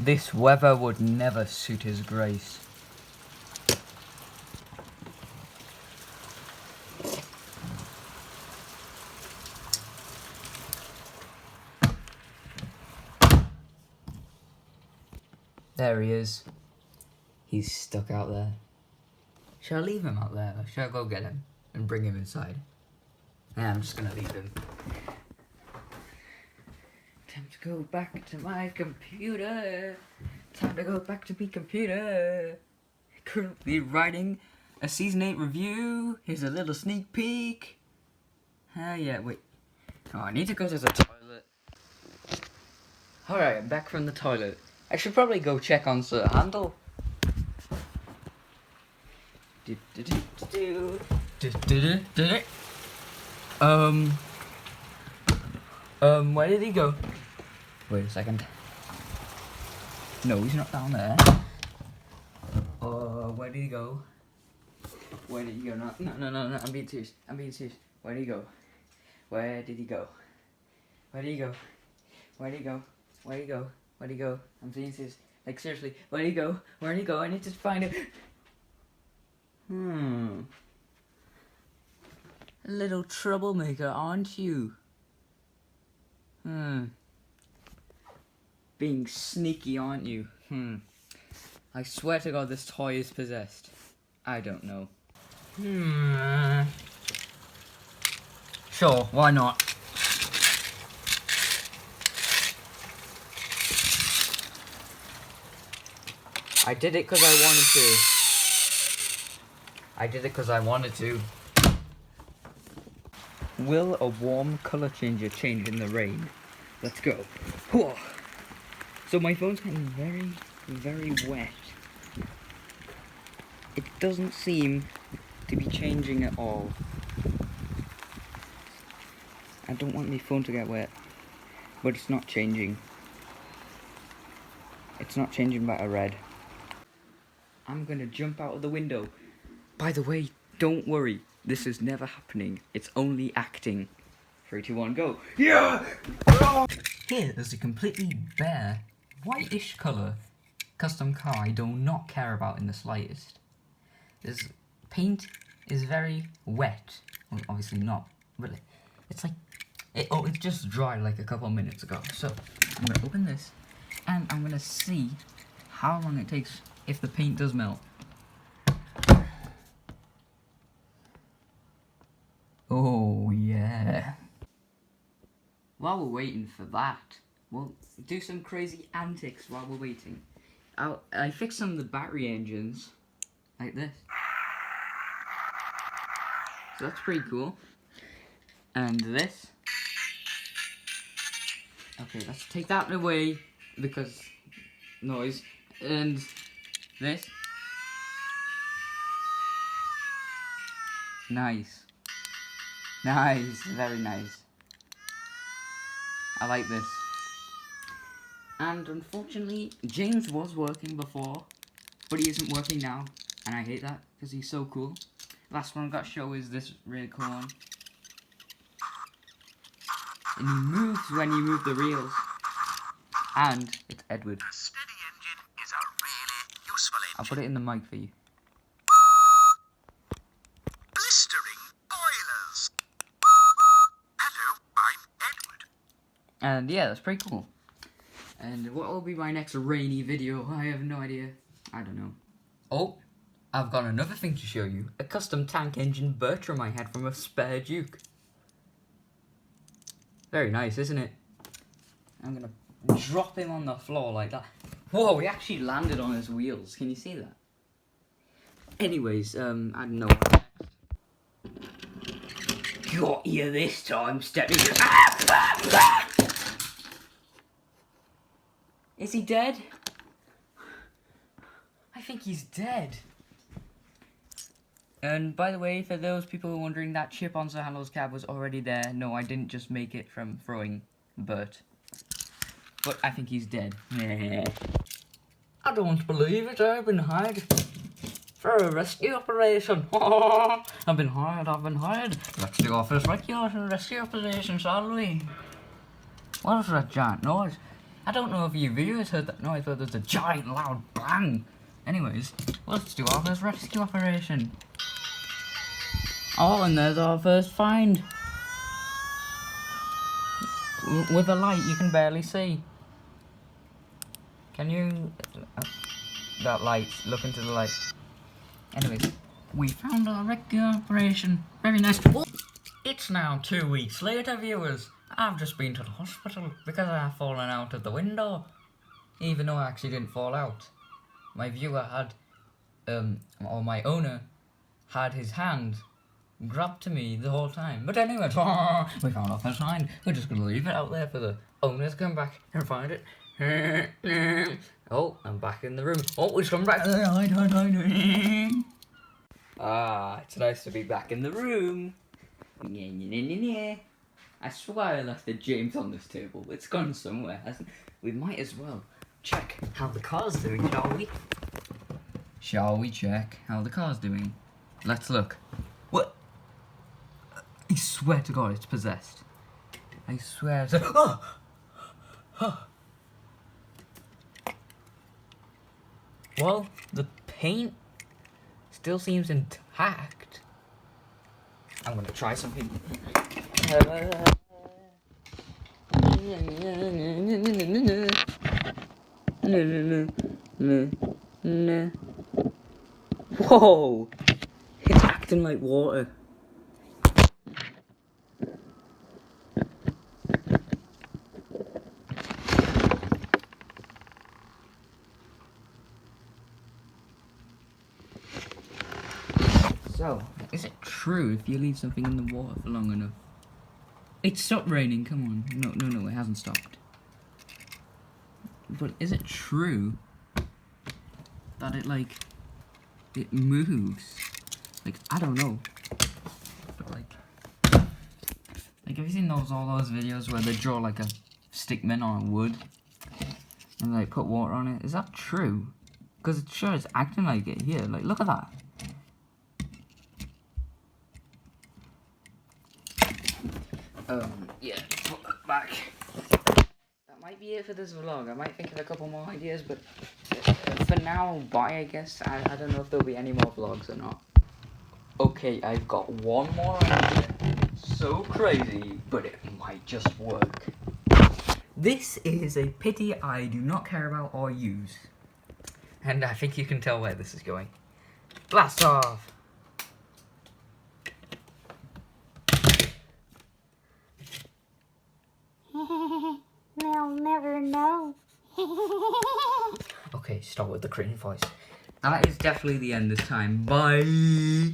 This weather would never suit his grace. There he is. He's stuck out there. Shall I leave him out there, or shall I go get him and bring him inside? Yeah, I'm just gonna leave him. Time to go back to my computer. Time to go back to my computer. Currently writing a Season 8 review. Here's a little sneak peek. Yeah, wait. Oh, I need to go to the toilet. Alright, I'm back from the toilet. I should probably go check on Sir Handel. Where did he go? Wait a second. No, he's not down there. Where did he go? Where did he go? No, I'm being serious. Where did he go? Where did he go? Where did he go? Where did he go? Where did he go? Where did he go? I'm being serious. Like, seriously, where did he go? Where did he go? I need to find him. A little troublemaker, aren't you? Being sneaky, aren't you? I swear to God this toy is possessed. I don't know. Sure, why not? I did it because I wanted to. Will a warm colour changer change in the rain? Let's go. Whoa. So my phone's getting very, very wet. It doesn't seem to be changing at all. I don't want my phone to get wet, but it's not changing. It's not changing back to red. I'm gonna jump out of the window. By the way, don't worry. This is never happening. It's only acting. 3, 2, 1, go. Yeah! Here is a completely bare, whitish colour custom car I do not care about in the slightest. This paint is very wet. Well, obviously not, really. It's like, it's just dry like a couple of minutes ago. So, I'm gonna open this, and I'm gonna see how long it takes if the paint does melt. Oh, yeah. While we're waiting for that, we'll do some crazy antics while we're waiting. I fixed some of the battery engines, like this. So that's pretty cool. And this. Okay, let's take that away, because noise. And this. Nice. Nice, very nice. I like this. And unfortunately, James was working before, but he isn't working now, and I hate that, because he's so cool. Last one I got to show is this really cool one. And he moves when you move the reels. And it's Edward. A steady engine is a really useful engine. I'll put it in the mic for you. Blistering boilers. Hello, I'm Edward. And yeah, that's pretty cool. And what will be my next rainy video? I have no idea. I don't know. Oh, I've got another thing to show you. A custom tank engine Bertram I had from a spare Duke. Very nice, isn't it? I'm gonna drop him on the floor like that. Whoa, he actually landed on his wheels. Can you see that? Anyways, I don't know what next. Got you this time, stepping. Is he dead? I think he's dead. And by the way, for those people wondering, that chip on Sir Handel's cab was already there. No, I didn't just make it from throwing Bert. But I think he's dead. I don't believe it. I've been hired for a rescue operation. I've been hired. Let's do our first rescue operation, shall we? What was that giant noise? I don't know if you viewers heard that noise, but there's a giant loud bang. Anyways, let's do our first rescue operation. Oh, and there's our first find. With a light you can barely see. Can you... that light, look into the light. Anyways, we found our rescue operation. Very nice. Oh, it's now 2 weeks later, viewers. I've just been to the hospital because I've fallen out of the window. Even though I actually didn't fall out. My viewer had, or my owner had his hand grabbed to me the whole time. But anyway, we found our first find. We're just going to leave it out there for the owner to come back and find it. Oh, I'm back in the room. Oh, it's come back. Ah, it's nice to be back in the room. I swear I left the James on this table. It's gone somewhere, hasn't it? We might as well check how the car's doing, shall we? Shall we check how the car's doing? Let's look. What? I swear to God, it's possessed. I swear to... Oh! Oh! Well, the paint still seems intact. I'm gonna try something. Whoa! It's acting like water. So, is it true if you leave something in the water for long enough? It stopped raining, come on. No, it hasn't stopped. But is it true that it moves? Like, I don't know. But have you seen all those videos where they draw like a stickman on wood and they put water on it? Is that true? Because it's sure it's acting like it here. Like, look at that. Yeah, put that back. That might be it for this vlog. I might think of a couple more ideas, but for now, bye, I guess. I don't know if there'll be any more vlogs or not. Okay, I've got one more idea. So crazy, but it might just work. This is a pity I do not care about or use. And I think you can tell where this is going. Blast off! They'll never know. Okay, start with the cringe voice. That is definitely the end this time. Bye!